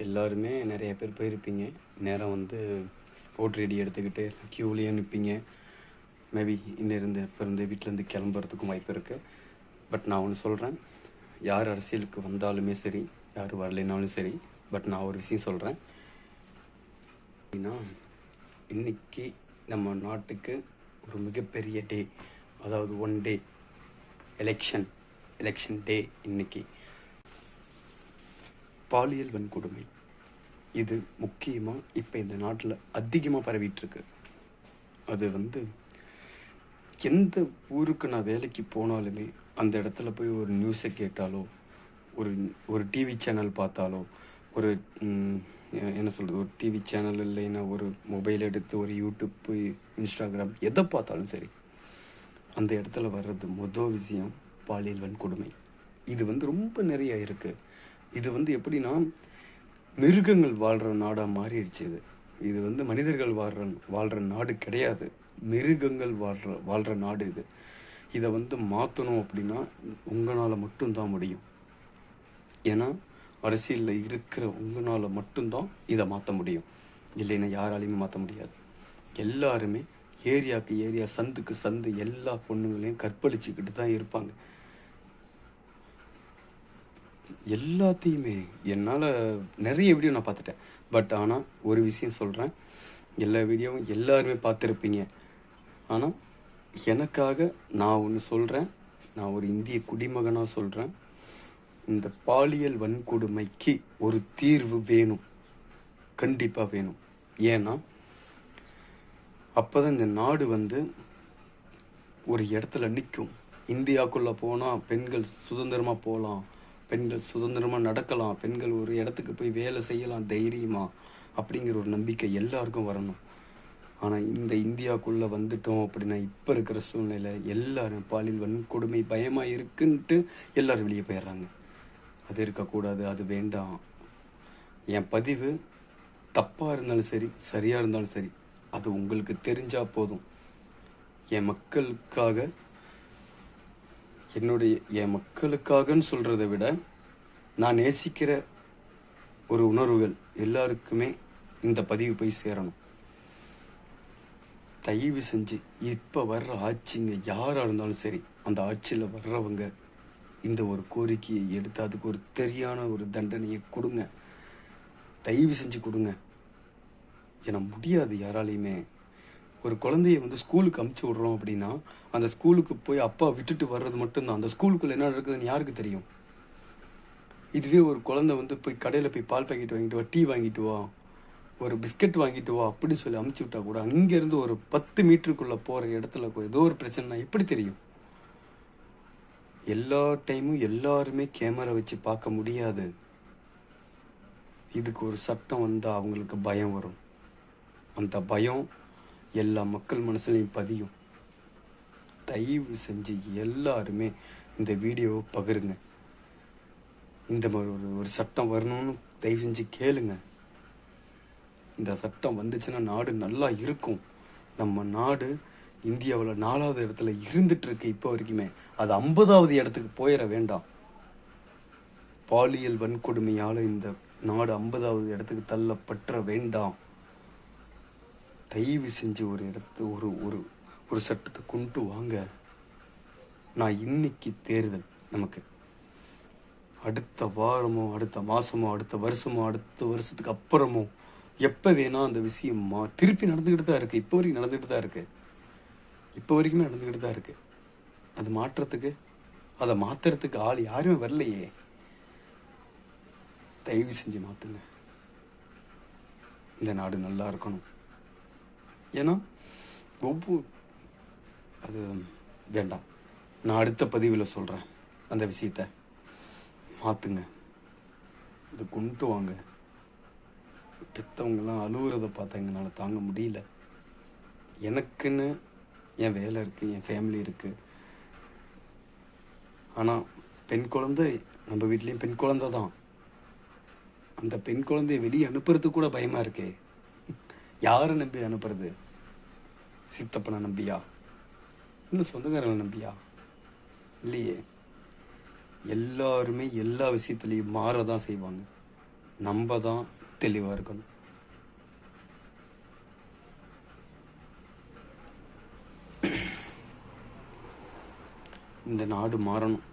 எல்லாருமே நிறைய பேர் போயிருப்பீங்க. நேரம் வந்து ஓட்டு ரெடி எடுத்துக்கிட்டு க்யூலேயே நிற்பீங்க. மேபி இன்னிருந்து இப்போ இருந்து வீட்டிலேருந்து கிளம்புறதுக்கும் வாய்ப்பு இருக்குது. பட் நான் ஒன்று சொல்கிறேன், யார் அரசியலுக்கு வந்தாலுமே சரி, யார் வரலைனாலும் சரி, பட் நான் ஒரு விஷயம் சொல்கிறேன். அப்படின்னா இன்றைக்கி நம்ம நாட்டுக்கு ஒரு மிகப்பெரிய டே, அதாவது ஒன் டே எலெக்ஷன் டே. இன்னைக்கு பாலியல் வன்கொடுமை இது முக்கியமாக இப்போ இந்த நாட்டில் அதிகமாக பரவிட்டுருக்கு. அது வந்து எந்த ஊருக்கு நான் வேலைக்கு போனாலுமே அந்த இடத்துல போய் ஒரு நியூஸை கேட்டாலோ, ஒரு டிவி சேனல் பார்த்தாலோ, ஒரு என்ன சொல்கிறது, ஒரு டிவி சேனல் இல்லைன்னா ஒரு மொபைல் எடுத்து ஒரு யூடியூப் போய் இன்ஸ்டாகிராம் எதை பார்த்தாலும் சரி, அந்த இடத்துல வர்றது மொதல் விஷயம் பாலியல் வன்கொடுமை. இது வந்து ரொம்ப நிறைய இருக்குது. இது வந்து எப்படின்னா மிருகங்கள் வாழ்கிற நாடாக மாறிடுச்சு. இது வந்து மனிதர்கள் வாழ்கிற நாடு கிடையாது, மிருகங்கள் வாழ்கிற நாடு இது. இதை வந்து மாற்றணும் அப்படின்னா உங்களால் மட்டும்தான் முடியும். ஏன்னா அரசியலில் இருக்கிற உங்களால் மட்டும்தான் இதை மாற்ற முடியும், இல்லைன்னா யாராலையுமே மாற்ற முடியாது. எல்லாருமே ஏரியாவுக்கு ஏரியா, சந்துக்கு சந்து எல்லா பொண்ணுங்களையும் கற்பழிச்சுக்கிட்டு தான் இருப்பாங்க. எல்லாத்தையுமே என்னால் நிறைய வீடியோ நான் பார்த்துட்டேன். பட் ஆனால் ஒரு விஷயம் சொல்கிறேன், எல்லா வீடியோவும் எல்லாருமே பார்த்துருப்பீங்க. ஆனால் எனக்காக நான் ஒன்று சொல்கிறேன், நான் ஒரு இந்திய குடிமகனாக சொல்கிறேன், இந்த பாலியல் வன்கொடுமைக்கு ஒரு தீர்வு வேணும், கண்டிப்பாக வேணும். ஏன்னா அப்போ தான் இந்த நாடு வந்து ஒரு இடத்துல நிற்கும். இந்தியாவுக்குள்ளே போனால் பெண்கள் சுதந்திரமாக போகலாம், பெண்கள் சுதந்திரமாக நடக்கலாம், பெண்கள் ஒரு இடத்துக்கு போய் வேலை செய்யலாம் தைரியமாக, அப்படிங்கிற ஒரு நம்பிக்கை எல்லாருக்கும் வரணும். ஆனால் இந்த இந்தியாவுக்குள்ளே வந்துட்டோம் அப்படின்னா இப்போ இருக்கிற சூழ்நிலை எல்லாரும் பாலியல் வன்கொடுமை பயமாக இருக்குன்ட்டு எல்லோரும் வெளியே போயிடுறாங்க. அது இருக்கக்கூடாது, அது வேண்டாம். என் பதிவு தப்பாக இருந்தாலும் சரி, சரியாக இருந்தாலும் சரி, அது உங்களுக்கு தெரிஞ்சால் போதும். என் மக்களுக்காகன்னு சொல்கிறத விட நான் நேசிக்கிற ஒரு உணர்வுகள் எல்லாருக்குமே இந்த பதிவு போய் சேரணும். தயவு செஞ்சு இப்போ வர்ற ஆட்சிங்க யாராக இருந்தாலும் சரி, அந்த ஆட்சியில் வர்றவங்க இந்த ஒரு கோரிக்கையை எடுத்து அதுக்கு ஒரு சரியான ஒரு தண்டனையை கொடுங்க, தயவு செஞ்சு கொடுங்க. ஏன்னா முடியாது யாராலையுமே. ஒரு குழந்தைய வந்து ஸ்கூலுக்கு அமுச்சு விட்றோம் அப்படின்னா அந்த ஸ்கூலுக்கு போய் அப்பா விட்டுட்டு வர்றது மட்டும்தான், அந்த ஸ்கூலுக்குள்ளே என்ன நடக்குதுன்னு யாருக்கு தெரியும்? இதுவே ஒரு குழந்தை வந்து போய் கடையில் போய் பால் பாக்கெட் வாங்கிட்டு வா, டீ வாங்கிட்டு வா, ஒரு பிஸ்கட் வாங்கிட்டு வா அப்படி சொல்லி அமுச்சு விட்டா கூட அங்கேருந்து ஒரு 10 மீட்டருக்குள்ளே போகிற இடத்துல ஏதோ ஒரு பிரச்சனைனா எப்படி தெரியும்? எல்லா டைமும் எல்லாருமே கேமரா வச்சு பார்க்க முடியாது. இதுக்கு ஒரு சட்டம் வந்தால் அவங்களுக்கு பயம் வரும். அந்த பயம் எல்லா மக்கள் மனசுலையும் பதியும். தயவு செஞ்சு எல்லாருமே இந்த வீடியோவை பகிருங்க. இந்த மாதிரி ஒரு சட்டம் வரணும்னு தயவு செஞ்சு கேளுங்க. இந்த சட்டம் வந்துச்சுன்னா நாடு நல்லா இருக்கும். நம்ம நாடு இந்தியாவில் 4வது இடத்துல இருந்துட்டு இருக்கு இப்போ வரைக்குமே. அது 50வது இடத்துக்கு போயிட வேண்டாம். பாலியல் வன்கொடுமையால் இந்த நாடு 50வது இடத்துக்கு தள்ளப்பற்ற வேண்டாம். தயவு செஞ்சு ஒரு சட்டத்தை கொண்டு வாங்க. நான் இன்னைக்கு தேர்தல், நமக்கு அடுத்த வாரமோ அடுத்த மாதமோ அடுத்த வருஷமோ அடுத்த வருஷத்துக்கு அப்புறமோ எப்போ வேணால் அந்த விஷயம் திருப்பி நடந்துக்கிட்டு தான் இருக்குது. இப்போ வரைக்கும் நடந்துக்கிட்டு தான் இருக்குது, இப்போ வரைக்குமே நடந்துக்கிட்டு தான் இருக்குது. அது மாற்றத்துக்கு, அதை மாற்றுறதுக்கு ஆள் யாருமே வரலையே. தயவு செஞ்சு மாற்றுங்க. இந்த நாடு நல்லா இருக்கணும். ஏன்னா அது வேண்டாம். நான் அடுத்த பதிவில் சொல்கிறேன், அந்த விஷயத்தை மாற்றுங்க, இது கொண்டு வாங்க. பெற்றவங்கெல்லாம் அழுகுறதை பார்த்தா எங்களால் தாங்க முடியல. எனக்குன்னு என் வேலை இருக்குது, என் ஃபேமிலி இருக்குது. ஆனால் பெண் குழந்தை, நம்ம வீட்லேயும் பெண் குழந்தை தான். அந்த பெண் குழந்தைய வெளியே அனுப்புறதுக்கு கூட பயமாக இருக்கே. யாரை நம்பி அனுப்புறது? சித்தப்பனை நம்பியா? இல்லை சொந்தக்காரங்களை நம்பியா? இல்லையே. எல்லாருமே எல்லா விஷயத்துலையும் மாறதான் செய்வாங்க. நம்ம தான் தெளிவாக இருக்கணும். இந்த நாடு மாறணும்.